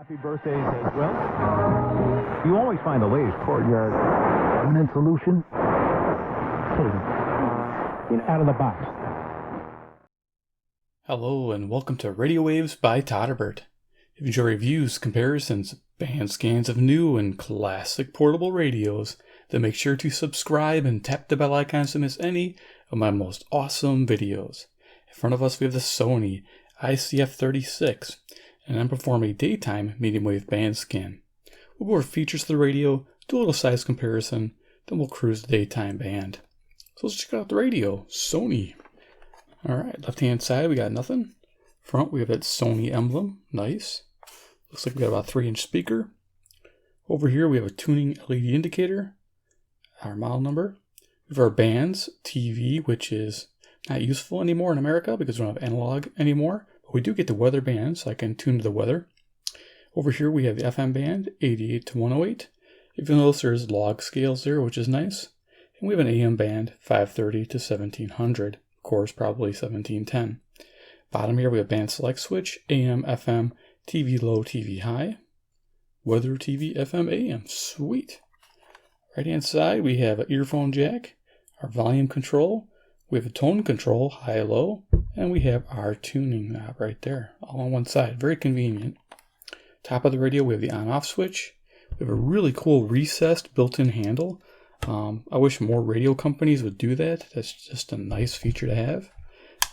Happy birthdays as well. You always find the latest courtyard permanent solution. Out of the box. Hello and welcome to Radio Waves by Todderbert. If you enjoy reviews, comparisons, band scans of new and classic portable radios, then make sure to subscribe and tap the bell icon to miss any of my most awesome videos. In front of us we have the Sony ICF-36, and I'm performing a daytime medium wave band scan. We'll go over features of the radio, do a little size comparison, then we'll cruise the daytime band. So let's check out the radio, Sony. Alright, left hand side we got nothing. Front we have that Sony emblem, nice. Looks like we got about a 3-inch speaker. Over here we have a tuning LED indicator, our model number. We have our bands, TV, which is not useful anymore in America because we don't have analog anymore. But we do get the weather band, so I can tune to the weather. Over here we have the FM band, 88 to 108. If you'll notice there's log scales there, which is nice. And we have an AM band, 530 to 1700. Of course, probably 1710. Bottom here we have band select switch, AM, FM, TV low, TV high. Weather, TV, FM, AM. Sweet. Right hand side we have an earphone jack, our volume control. We have a tone control, high, low, and we have our tuning knob right there, all on one side. Very convenient. Top of the radio, we have the on-off switch. We have a really cool recessed built-in handle. I wish more radio companies would do that. That's just a nice feature to have.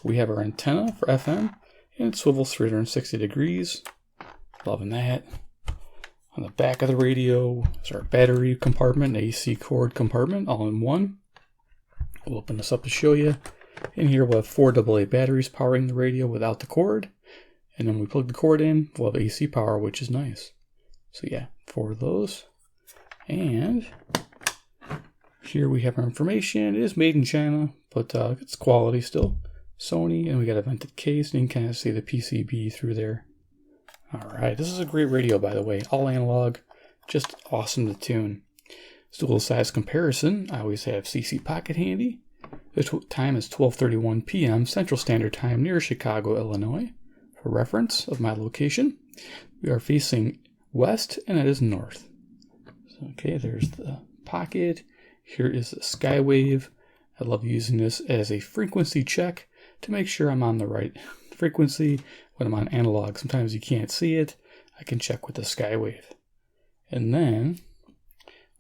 We have our antenna for FM, and it swivels 360 degrees. Loving that. On the back of the radio is our battery compartment, AC cord compartment, all in one. We'll open this up to show you. In here we'll have 4 AA batteries powering the radio without the cord. And then we plug the cord in, we'll have AC power, which is nice. So yeah, 4 of those. And here we have our information. It is made in China, but it's quality still. Sony, and we got a vented case, and you can kind of see the PCB through there. Alright, this is a great radio, by the way. All analog, just awesome to tune. Let's do a little size comparison. I always have CC Pocket handy. The time is 12:31 p.m. Central Standard Time near Chicago, Illinois. For reference of my location, we are facing west, and it is north. So, okay, there's the pocket. Here is the Skywave. I love using this as a frequency check to make sure I'm on the right frequency when I'm on analog. Sometimes you can't see it. I can check with the Skywave. And then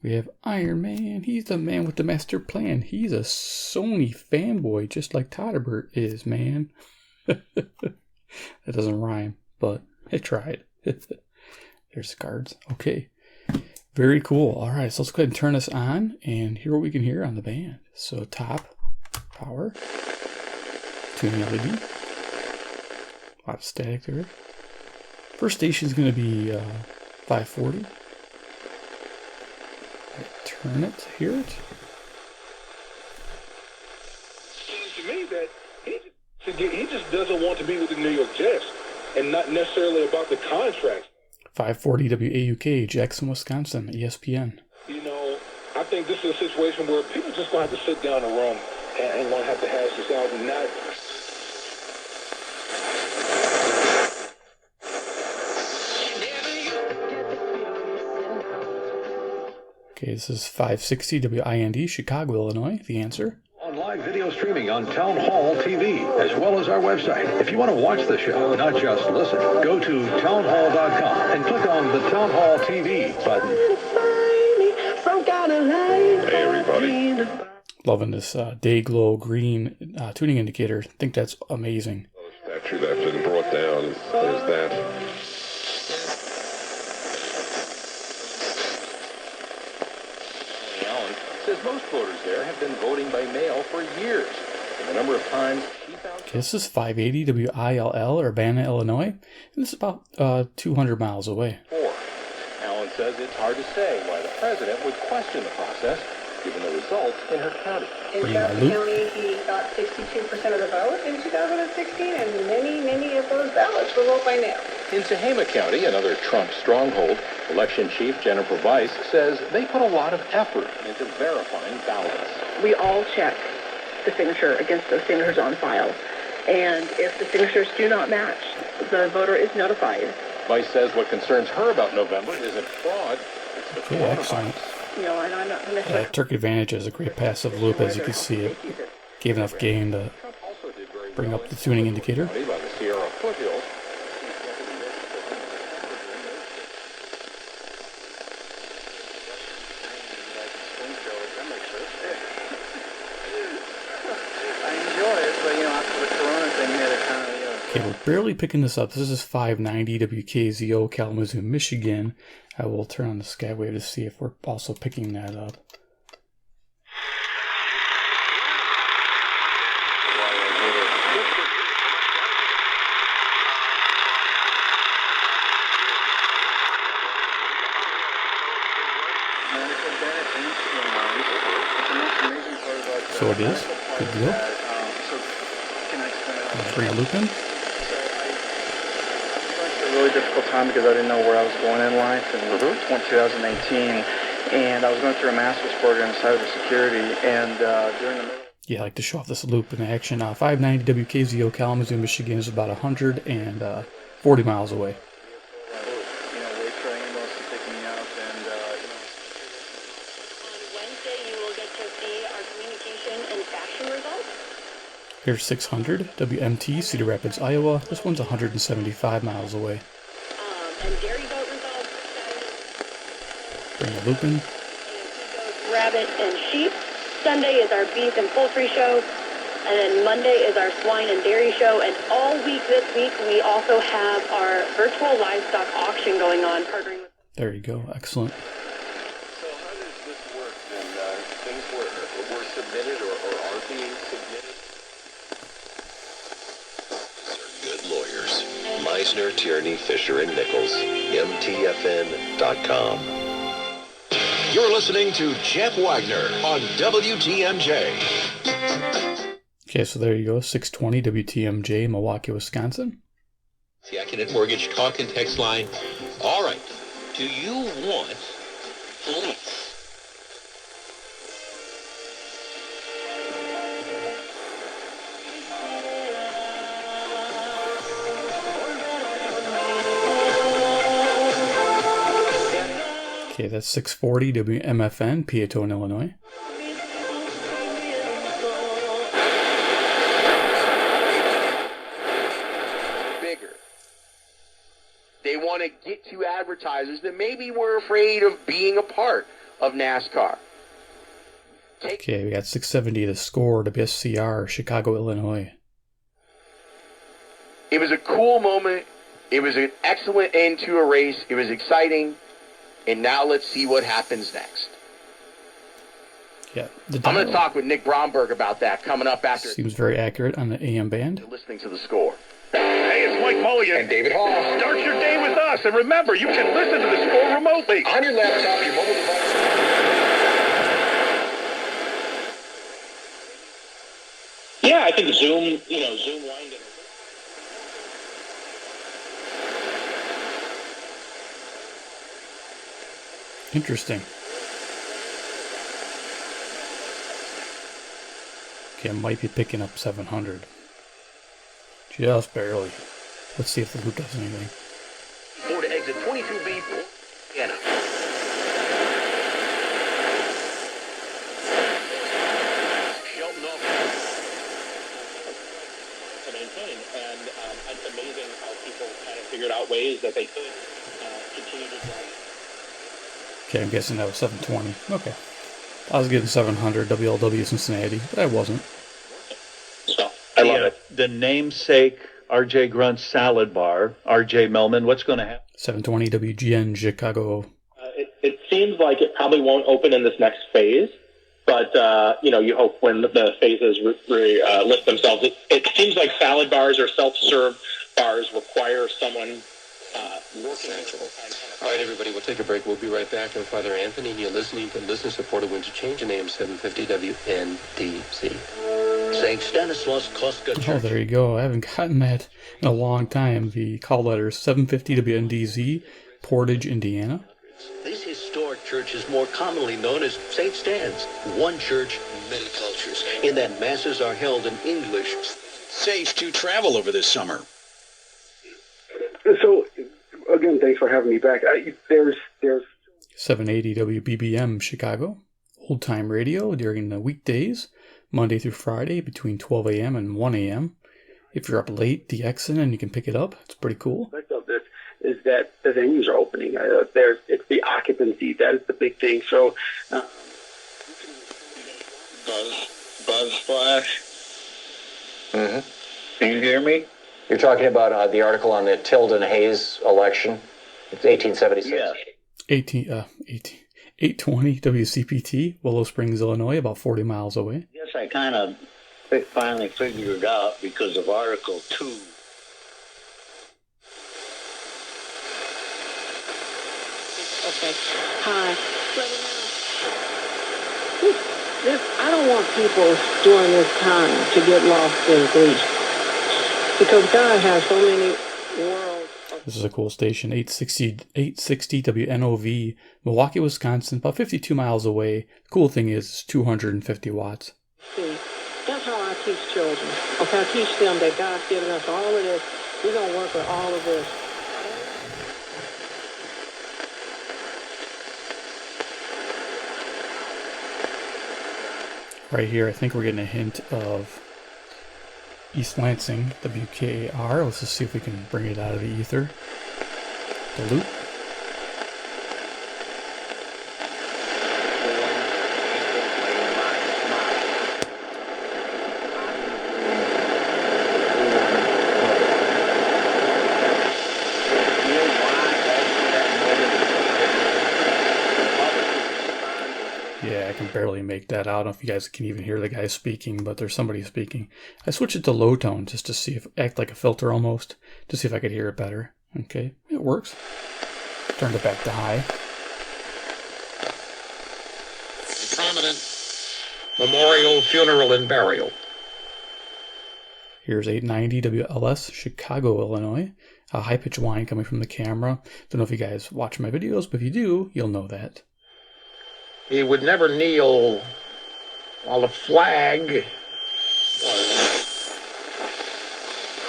we have Iron Man. He's the man with the master plan. He's a Sony fanboy, just like Todderbert is, man. That doesn't rhyme, but I tried. There's the cards. Okay. Very cool. All right, so let's go ahead and turn this on and hear what we can hear on the band. So top, power, tuning LED. A lot of static there. First station is going to be 540. Turn it, hear it. Seems to me that he just doesn't want to be with the New York Jets, and not necessarily about the contract. 540 WAUK, Jackson, Wisconsin, ESPN. You know, I think this is a situation where people just going to have to sit down in a room and going to have to hash this out and not. Okay, this is 560 WIND, Chicago, Illinois, the answer. On live video streaming on Town Hall TV, as well as our website. If you want to watch the show, not just listen, go to townhall.com and click on the Town Hall TV button. Hey, everybody. Loving this day glow green tuning indicator. I think that's amazing. The statue that's been brought down is that. Says most voters there have been voting by mail for years. And the number of times she found... Okay, this is 580 WILL, Urbana, Illinois. And this is about 200 miles away. Allen says it's hard to say why the president would question the process, given the results in her county. In Johnson County, he got 62% of the vote in 2016, and many of those ballots were vote by mail. In Tehama County, another Trump stronghold, election chief Jennifer Weiss says they put a lot of effort into verifying ballots. We all check the signature against those signatures on file. And if the signatures do not match, the voter is notified Vice says what concerns her about November isn't fraud, it's the Okay, excellent. You know, and I'm not Yeah, Turkey Advantage has a great passive loop, as you can see. It gave enough gain to bring up the tuning indicator. by the Sierra foothills. Okay, we're barely picking this up. This is 590 WKZO Kalamazoo, Michigan. I will turn on the Skywave to see if we're also picking that up. So it is. Good deal. Let's bring a loop in. A really difficult time because I didn't know where I was going in life in 2018, and I was going through a master's program in cybersecurity, and during the middle. Yeah, I like to show off this loop in action. 590 WKZO Kalamazoo, Michigan is about 140 miles away. Wait for an ambulance to pick me up, and On Wednesday, you will get to see our communication and faction results. Here's 600 WMT, Cedar Rapids, Iowa. This one's 175 miles away. And dairy goat results. Bring the loop in. Goat, rabbit, and sheep. Sunday is our beef and poultry show. And then Monday is our swine and dairy show. And all week this week, we also have our virtual livestock auction going on, partnering with. There you go. Excellent. So how does this work when things were submitted or are being submitted? Good lawyers. Meisner, Tierney, Fisher, and Nichols. MTFN.com. You're listening to Jeff Wagner on WTMJ. Okay, so there you go. 620 WTMJ, Milwaukee, Wisconsin. The Atkinson Mortgage talk and text line. All right. Do you want police? Okay, that's 640 WMFN, Peatone, Illinois. Bigger. They want to get to advertisers that maybe were afraid of being a part of NASCAR. Okay, we got 670 The Score, WSCR, Chicago, Illinois. It was a cool moment. It was an excellent end to a race. It was exciting. And now let's see what happens next. Yeah, I'm going to talk with Nick Bromberg about that coming up after. Seems very accurate on the AM band. Listening to The Score. Hey, it's Mike Mulligan. And David Hall. Start your day with us. And remember, you can listen to The Score remotely. On your laptop, your mobile device. Yeah, I think Zoom wind it. Interesting. Okay, I might be picking up 700. Just barely. Let's see if the loop does anything. Or to exit 22B, Indiana. To maintain, and it's amazing how people kind of figured out ways that they could continue to drive. Okay, I'm guessing that was 720. Okay. I was getting 700 WLW Cincinnati, but I wasn't. So, I love it. The namesake RJ Grunt salad bar, RJ Melman, what's going to happen? 720 WGN Chicago. It seems like it probably won't open in this next phase, but you hope when the phases lift themselves. It seems like salad bars or self-serve bars require someone working. All right, everybody, we'll take a break. We'll be right back. I'm Father Anthony, and you're listening to Listener-Supported Winds of Change in AM 750 WNDC. St. Stanislaus Kostka Church. Oh, there you go. I haven't gotten that in a long time. The call letter is 750 WNDZ, Portage, Indiana. This historic church is more commonly known as St. Stan's. One church, many cultures, in that masses are held in English. Safe to travel over this summer. So, again, Ken. Thanks for having me back. There's 780 WBBM Chicago, old time radio during the weekdays, Monday through Friday between 12 a.m. and 1 a.m. If you're up late, the Exxon, and you can pick it up. It's pretty cool. Of this is that the venues are opening. It's the occupancy that is the big thing. So, buzz flash. Mm-hmm. Can you hear me? You're talking about the article on the Tilden Hayes election. It's 1876. Yeah. 820 WCPT, Willow Springs, Illinois, about 40 miles away. Yes, I kind of finally figured it out because of Article 2. Okay. Hi. I don't want people during this time to get lost in grief. Because God has so many worlds. This is a cool station, 860 WNOV, Milwaukee, Wisconsin, about 52 miles away. The cool thing is it's 250 watts. See, that's how I teach children. Okay, I teach them that God's given us all of this. We're going to work with all of this. Right here, I think we're getting a hint of East Lansing, WKAR. Let's just see if we can bring it out of the ether. The loop. Yeah, I can barely make that out. I don't know if you guys can even hear the guy speaking, but there's somebody speaking. I switched it to low tone just to see if act like a filter almost, to see if I could hear it better. Okay, it works. Turned it back to high. Prominent memorial, funeral, and burial. Here's 890 WLS, Chicago, Illinois. A high-pitched whine coming from the camera. Don't know if you guys watch my videos, but if you do, you'll know that. He would never kneel while the flag was...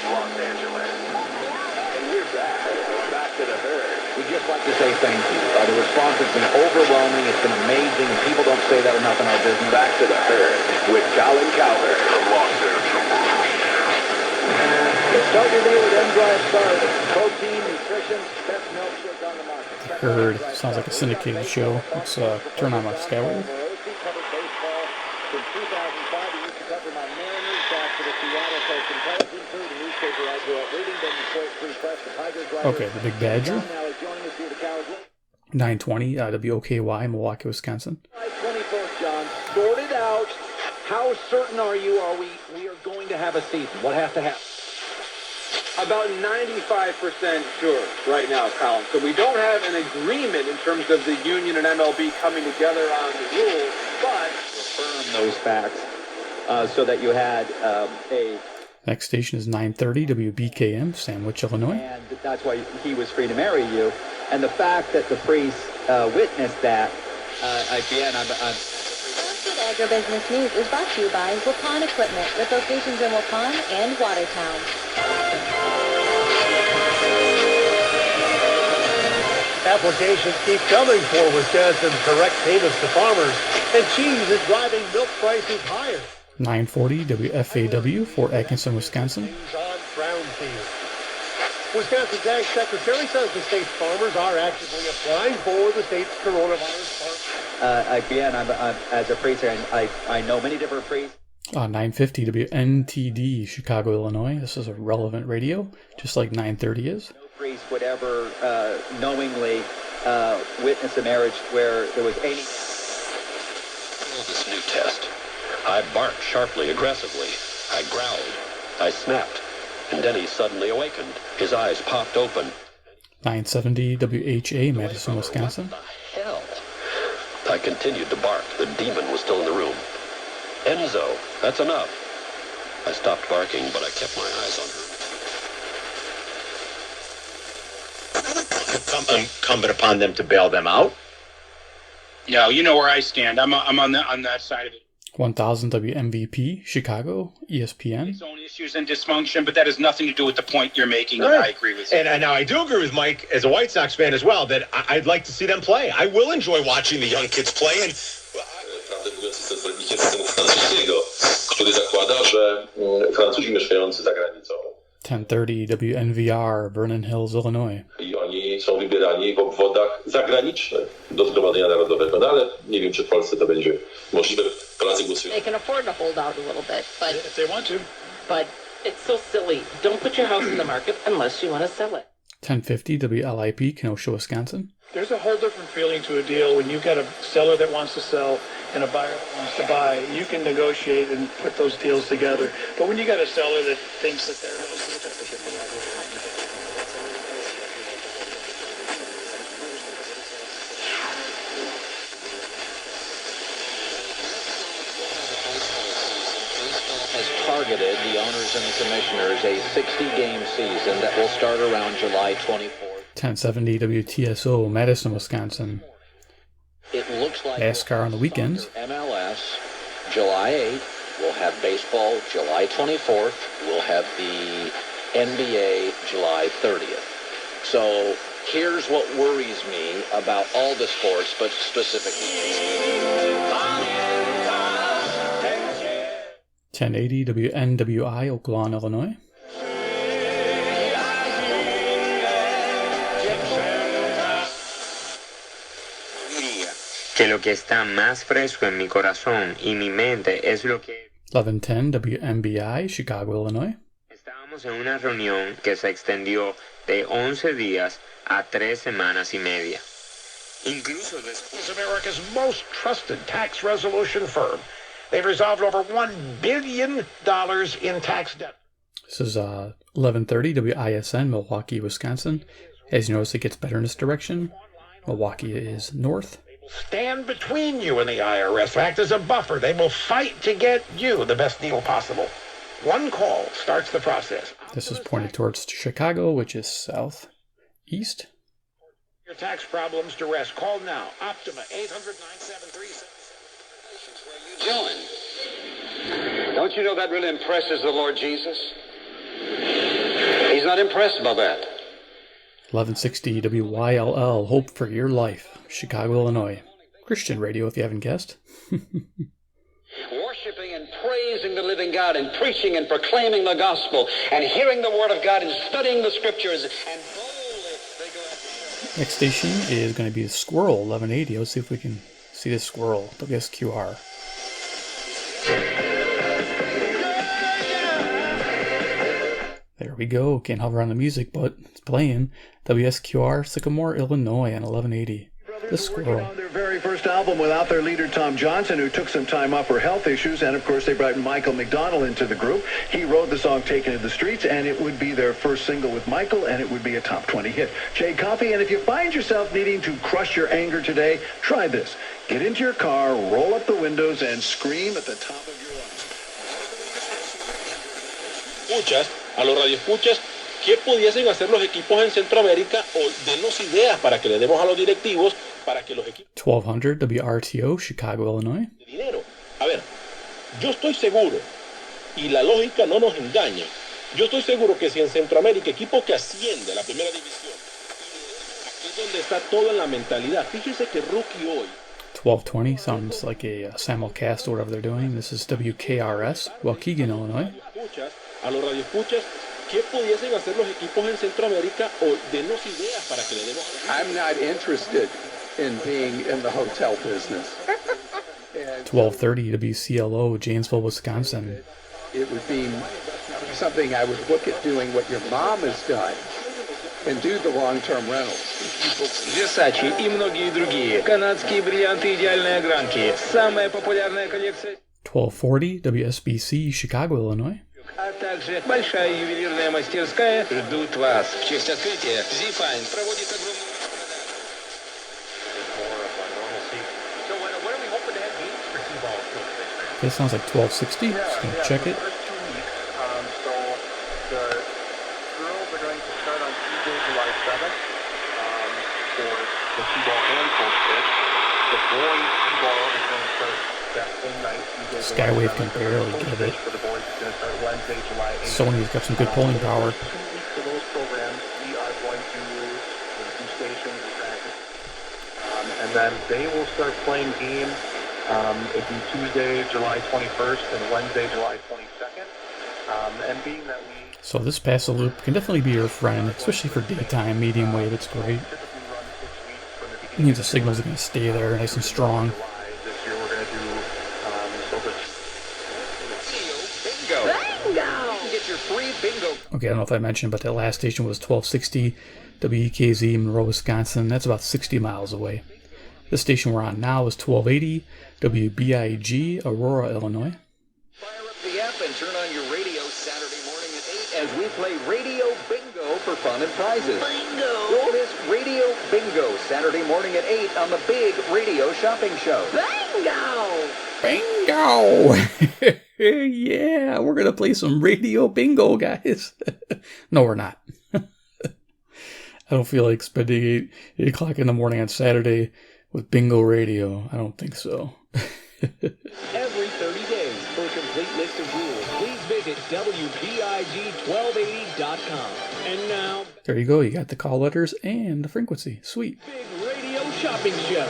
Los Angeles. And we're back. We're back to the herd. We'd just like to say thank you. The response has been overwhelming. It's been amazing. And people don't say that enough in our business. Back to the herd with Colin Cowherd from Los Angeles. Start your day with M-Drive Stars. Protein, nutrition, best milkshake on the market. Herd. Sounds like a syndicated show. Let's turn on my Skyward. Okay, the Big Badger. 920 WOKY, Milwaukee, Wisconsin. 24th, John. Sort it out. How certain are you we are going to have a season? What has to happen? About 95% sure right now, Colin. So we don't have an agreement in terms of the union and MLB coming together on the rules, but confirm those facts so that you had a... Next station is 930 WBKM, Sandwich, Illinois. And that's why he was free to marry you. And the fact that the priest witnessed that, again, I'm Agribusiness News is brought to you by Rockin Equipment, with locations in Rockin and Watertown. Applications keep coming for Wisconsin's direct payments to farmers, and cheese is driving milk prices higher. 940 WFAW for Atkinson, Wisconsin. Wisconsin's Ag Secretary says the state's farmers are actively applying for the state's coronavirus farm. Again, I'm as a priest, I know many different priests. 950 WNTD, Chicago, Illinois. This is a relevant radio, just like 930 is. No priest would ever knowingly witness a marriage where there was any... This new test. I barked sharply, aggressively. I growled. I snapped. And then he suddenly awakened. His eyes popped open. 970 WHA, Madison, Wisconsin. What the hell? I continued to bark. The demon was still in the room. Enzo, that's enough. I stopped barking, but I kept my eyes on her. Incumbent upon them to bail them out. yeah, you know where I stand. I'm on that side of it. 1000 WMVP, Chicago, ESPN. Its own issues and dysfunction, but that has nothing to do with the point you're making, and I agree with you. And now I do agree with Mike, as a White Sox fan as well, that I'd like to see them play. I will enjoy watching the young kids play. And Prawdę mówiąc, jestem zwolennikiem systemu francuskiego, który zakłada, że Francuzi mieszkający za granicą 1030 WNVR, Vernon Hills, Illinois. i oni są wybierani w obwodach zagranicznych do Zgromadzenia Narodowego. No ale nie wiem, czy w Polsce to będzie możliwe. Polacy głosują. They can afford to hold out a little bit, but if they want to. But it's so silly. Don't put your house in the market unless you want to sell it. 1050 WLIP, Kenosha, Wisconsin. There's a whole different feeling to a deal when you've got a seller that wants to sell and a buyer that wants to buy. You can negotiate and put those deals together. But when you got a seller that thinks that they're... has targeted the owners and the commissioners a 60-game season that will start around July 24th. 1070 WTSO, Madison, Wisconsin. It looks like NASCAR on the weekends. MLS, July 8th. We'll have baseball July 24th. We'll have the NBA July 30th. So here's what worries me about all the sports, but specifically 1080 WNWI, Oaklawn, Illinois. Que lo que está más fresco en mi corazón y mi mente es lo que 1110 WMBI, Chicago, Illinois. estábamos en una reunión que se extendió de 11 días a 3 semanas y media. Incluso is America's most trusted tax resolution firm. They've resolved over $1 billion in tax debt. This is 1130 WISN, Milwaukee, Wisconsin. As you notice, it gets better in this direction. Milwaukee is north. Stand between you and the IRS. Act as a buffer. They will fight to get you the best deal possible. One call starts the process. This is pointed towards Chicago, which is southeast. Your tax problems to rest. Call now. Optima 800-973. Doing? Don't you know that really impresses the Lord Jesus? He's not impressed by that. 1160 WYLL, Hope for Your Life, Chicago, Illinois. Christian radio, if you haven't guessed. Worshipping and praising the living God and preaching and proclaiming the gospel and hearing the word of God and studying the scriptures and boldly they go after. Next station is going to be the Squirrel, 1180. Let's see if we can see the Squirrel, WSQR. There we go. Can't hover on the music, but it's playing. WSQR, Sycamore, Illinois, on 1180. The Squirrel. On their very first album without their leader Tom Johnson, who took some time off for health issues, and of course they brought Michael McDonald into the group. He wrote the song "Taken to the Streets," and it would be their first single with Michael, and it would be a top 20 hit. Jay Coffey, and if you find yourself needing to crush your anger today, try this. Get into your car, roll up the windows, and scream at the top of your lungs. Escuchas, a los radioescuchas, ¿qué pudiesen hacer los equipos en Centroamérica? O denos ideas para que le demos a los directivos para que los equipos... 1200 WRTO, Chicago, Illinois. Dinero. A ver, yo estoy seguro, y la lógica no nos engaña, yo estoy seguro que si en Centroamérica, equipo que asciende a la primera división, aquí es donde está todo en la mentalidad. Fíjese que Rookie hoy... 1220 sounds like a simulcast or whatever they're doing. This is WKRS, Waukegan, Illinois. A los radioescuchas, ¿qué pudiesen hacer los equipos en Centroamérica? O denos ideas para que le demos... I'm not interested in being in the hotel business. 1230 WCLO, Janesville, Wisconsin. It would be something I would look at doing what your mom has done and do the long-term rentals. Versace и многие другие. Канадские бриллианты идеальной огранки. Самая популярная коллекция. 1240 WSBC, Chicago, Illinois. А также большая ювелирная мастерская ждут вас. В честь открытия Zifine проводит огромный... This sounds like 1260. Just gonna check it. So the girls are going to start on Tuesday, July 7th for the T-ball and full pitch. The boys T-ball is going to start Skywave can barely get it. Sony's got some good pulling power. And then they will start playing games. It'll be Tuesday, July 21st, and Wednesday, July 22nd. And being that so this passive loop can definitely be your friend, especially for daytime medium wave. It's great. It means the signals are going to stay there, nice and strong. this year, we're going to do Bingo! You can get your free bingo. Okay, I don't know if I mentioned, but that last station was 1260 WEKZ, Monroe, Wisconsin. That's about 60 miles away. This station we're on now is 1280 WBIG, Aurora, Illinois. Fire up the app and turn on your radio Saturday morning at 8 as we play Radio Bingo for fun and prizes. Bingo! Don't miss Radio Bingo Saturday morning at 8 on the big radio shopping show. Bingo! Bingo! Yeah, we're going to play some Radio Bingo, guys. No, we're not. I don't feel like spending 8 o'clock in the morning on Saturday with Bingo Radio. I don't think so. Every 30 days. For a complete list of rules, please visit WBIG1280.com. And now, There you go. You got the call letters and the frequency. Sweet. big radio shopping show.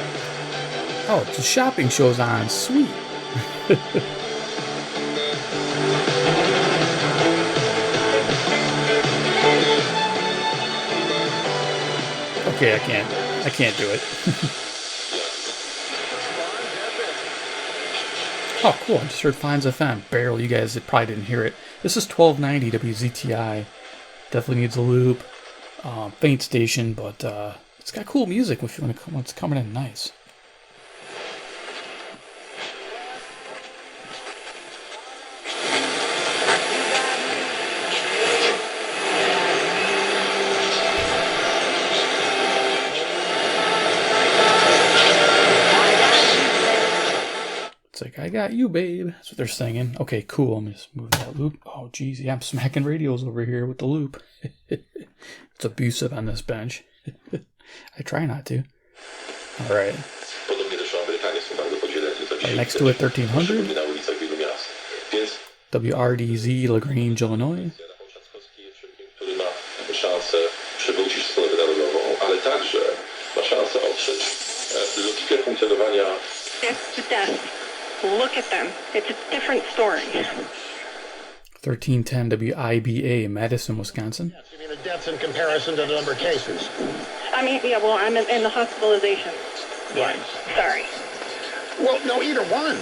Oh, the shopping show's on. Sweet. Okay, I can't do it. Oh, cool. I just heard Fines FM. Barely. You guys probably didn't hear it. This is 1290 WZTI. Definitely needs a loop. Faint station, but it's got cool music when it's coming in nice. It's like, I got you, babe. That's what they're singing. Okay, cool. I'm just moving that loop. Oh, geez. Yeah, I'm smacking radios over here with the loop. It's abusive on this bench. I try not to. All right. Right next to it, 1300. WRDZ, LaGrange, Illinois. It's the death. Look at them. It's a different story. 1310 WIBA, Madison, Wisconsin. You mean the deaths in comparison to the number of cases? I mean, yeah, well, I'm in the hospitalization. Right. Sorry. Well, no, either one.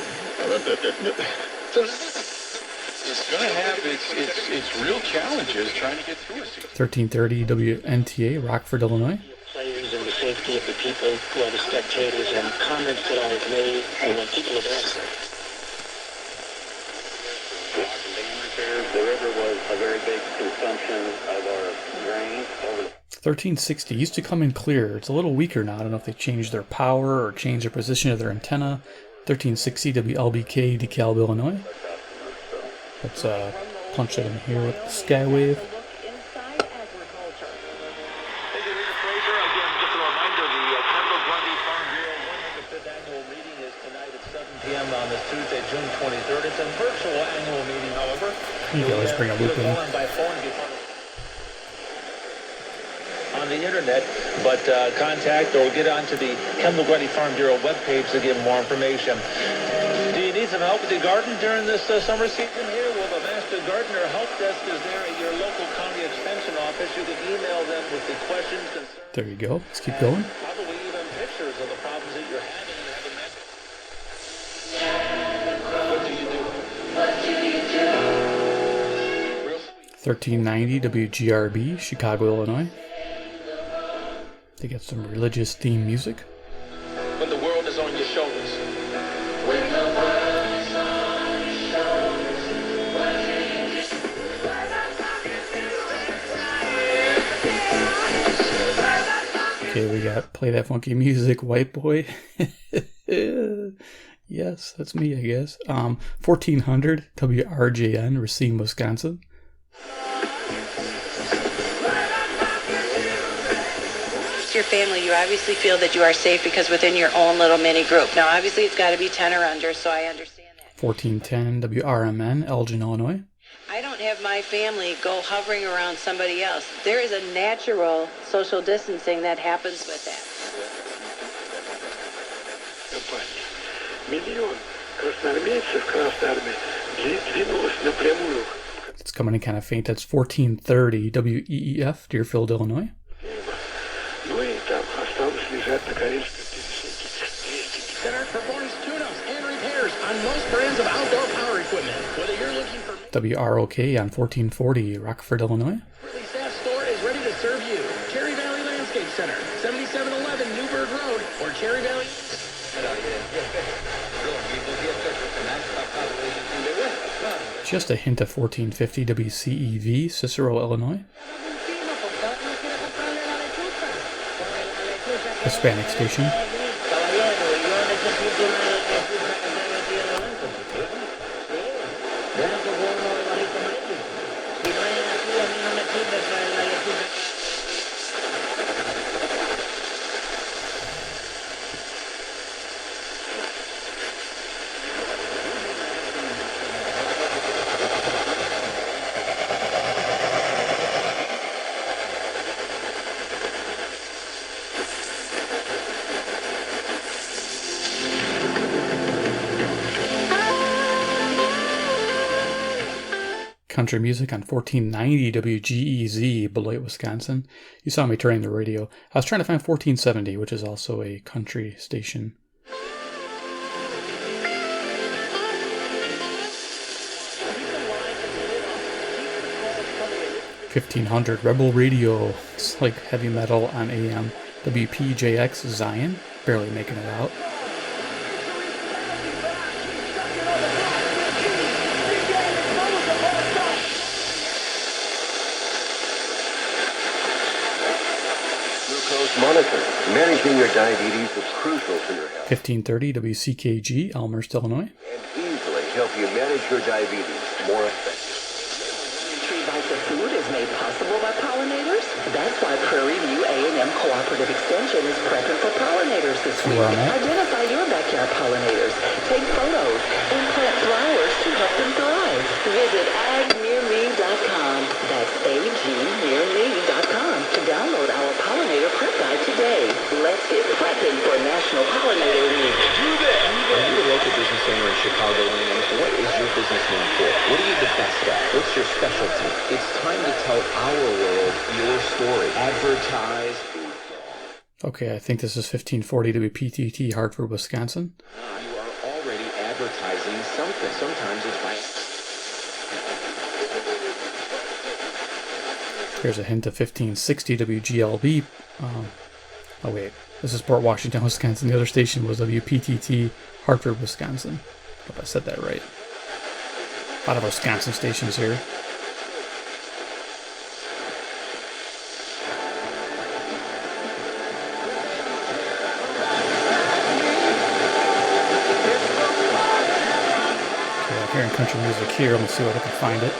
So it's going to have its real challenges trying to get through it. 1330 WNTA, Rockford, Illinois. Players and the safety of the people who are the spectators and comments that I've made and when people have asked them. The river was a very big consumption of our grain over the 1360 used to come in clear. It's a little weaker now. I don't know if they changed their power or changed their position of their antenna. 1360 WLBK, DeKalb, Illinois. Let's punch it in here with the Skywave. On this Tuesday, June 23rd. It's a virtual annual meeting, however. You can always bring a loop in. By phone and be on the internet, but contact or get onto the Kendall Grundy Farm Bureau webpage to get more information. Do you need some help with your garden during this summer season here? Well, the Master Gardener Help Desk is there at your local county extension office. You can email them with the questions, concerns. There you go. Let's keep going. Probably even pictures of the problems that you're having. 1390 WGRB, Chicago, Illinois. They got some religious theme music. When the world is on your shoulders. Okay, we got Play That Funky Music, White Boy. Yes, that's me, I guess. 1400 WRJN, Racine, Wisconsin. your family, you obviously feel that you are safe because within your own little mini group. Now, obviously, it's got to be 10 or under, so I understand that. 1410 WRMN, Elgin, Illinois. I don't have my family go hovering around somebody else. There is a natural social distancing that happens with that. It's coming in kind of faint. That's 1430 WEEF, Deerfield, Illinois. Center performs tune-ups and repairs on most brands of outdoor power equipment. Whether you're looking for WROK on 1440 Rockford, Illinois. Really Staff Store is ready to serve you. Cherry Valley Landscape Center, 7711 Newburgh Road, or Cherry Valley. Just a hint of 1450 WCEV, Cicero, Illinois. Hispanic station. Country music on 1490 WGEZ, Beloit, Wisconsin. You saw me turning the radio. I was trying to find 1470, which is also a country station. 1500 Rebel Radio. It's like heavy metal on AM. WPJX Zion. Barely making it out. Monitor. Managing your diabetes is crucial to your health. 1530 WCKG, Elmhurst, Illinois. And easily help you manage your diabetes more effectively. Tree Vita food is made possible by pollinators. That's why Prairie View A&M Cooperative Extension is prepping for pollinators this week. Identify your backyard pollinators, take photos, and plant flowers to help them thrive. Visit agnearme.com. That's agnearme.com to download our pollinator prep guide today. Let's get prepping for National Pollinator Week. Do this! Are you a local business owner in Chicagoland? What is your business known for? What are you the best at? What's your specialty? It's time to tell our world your story. Advertise. Okay, I think this is 1540 WPTT, Hartford, Wisconsin. You are already advertising something. Sometimes it's by... Here's a hint of 1560 WGLB. Oh wait, this is Port Washington, Wisconsin. The other station was WPTT, Hartford, Wisconsin. I hope I said that right. A lot of Wisconsin stations here. Okay, I'm hearing country music here. Let me see if I can find it.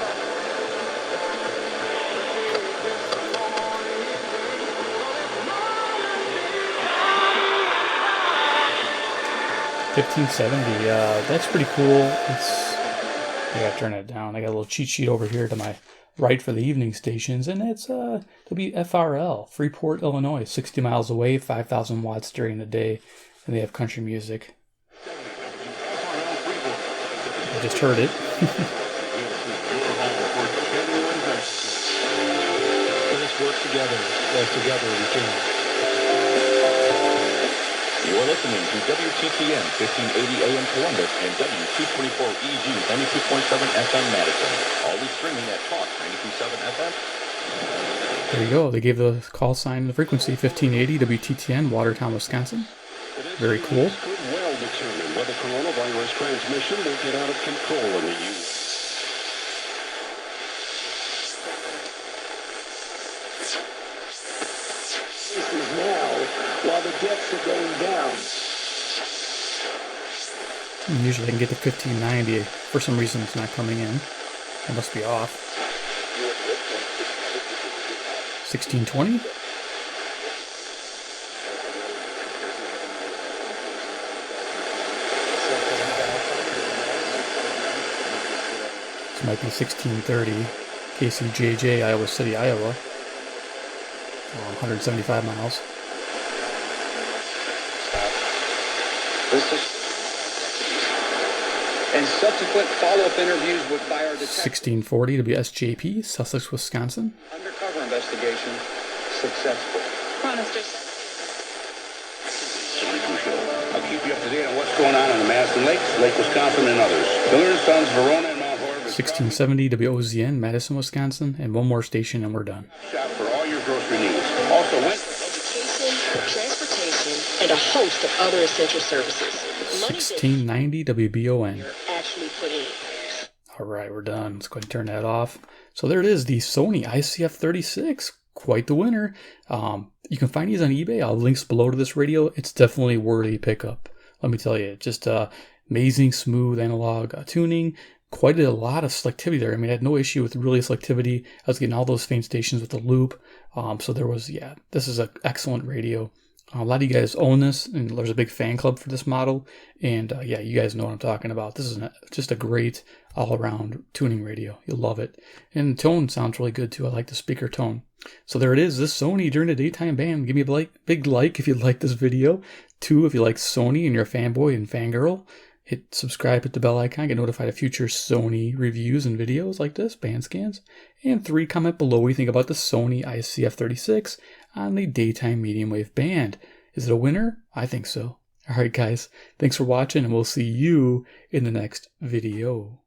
$15.70. That's pretty cool. I gotta turn it down. I got a little cheat sheet over here to my right for the evening stations, and it's WFRL, Freeport, Illinois, 60 miles away, 5,000 watts during the day, and they have country music. I just heard it. Let us work together, as together we can. You're listening to WTTN 1580 AM Columbus and W224EG 92.7 FM Madison. Always streaming at Talk 92.7 FM. There you go. They gave the call sign the frequency 1580 WTTN, Watertown, Wisconsin. Very cool. Could well determine whether coronavirus transmission will get out of control in the U.S. Now, while the deaths are going down. Usually I can get to 1590. For some reason it's not coming in. It must be off. 1620? might be 1630, KCJJ, Iowa City, Iowa. 175 miles. And subsequent follow-up interviews by our detectives. 1640 WSJP, Sussex, Wisconsin. Undercover investigation successful. I'll keep you up to date on what's going on the Madison Lakes, Lake Wisconsin, and others. Miller & Sons, Verona, and Mount Horeb. 1670 WOZN, Madison, Wisconsin, and one more station and we're done. Shop for all your grocery needs. Also, education, transportation, and a host of other essential services. 1690 WBON. Actually put in. All right, we're done. Let's go ahead and turn that off. So there it is, the Sony ICF-36. Quite the winner. You can find these on eBay. I'll have links below to this radio. It's definitely worthy pickup. Let me tell you, just amazing smooth analog tuning. Quite a lot of selectivity there. I mean, I had no issue with relay selectivity. I was getting all those faint stations with the loop. So there was, yeah, this is an excellent radio. A lot of you guys own this, and there's a big fan club for this model. And yeah, you guys know what I'm talking about. This is just a great all-around tuning radio. You'll love it. And the tone sounds really good too. I like the speaker tone. So there it is, this Sony during the daytime band. Give me a big like if you like this video. 2, if you like Sony and you're a fanboy and fangirl. Hit subscribe, hit the bell icon, get notified of future Sony reviews and videos like this, band scans. And 3, comment below what you think about the Sony ICF-36 on the daytime medium wave band. Is it a winner? I think so. Alright guys, thanks for watching and we'll see you in the next video.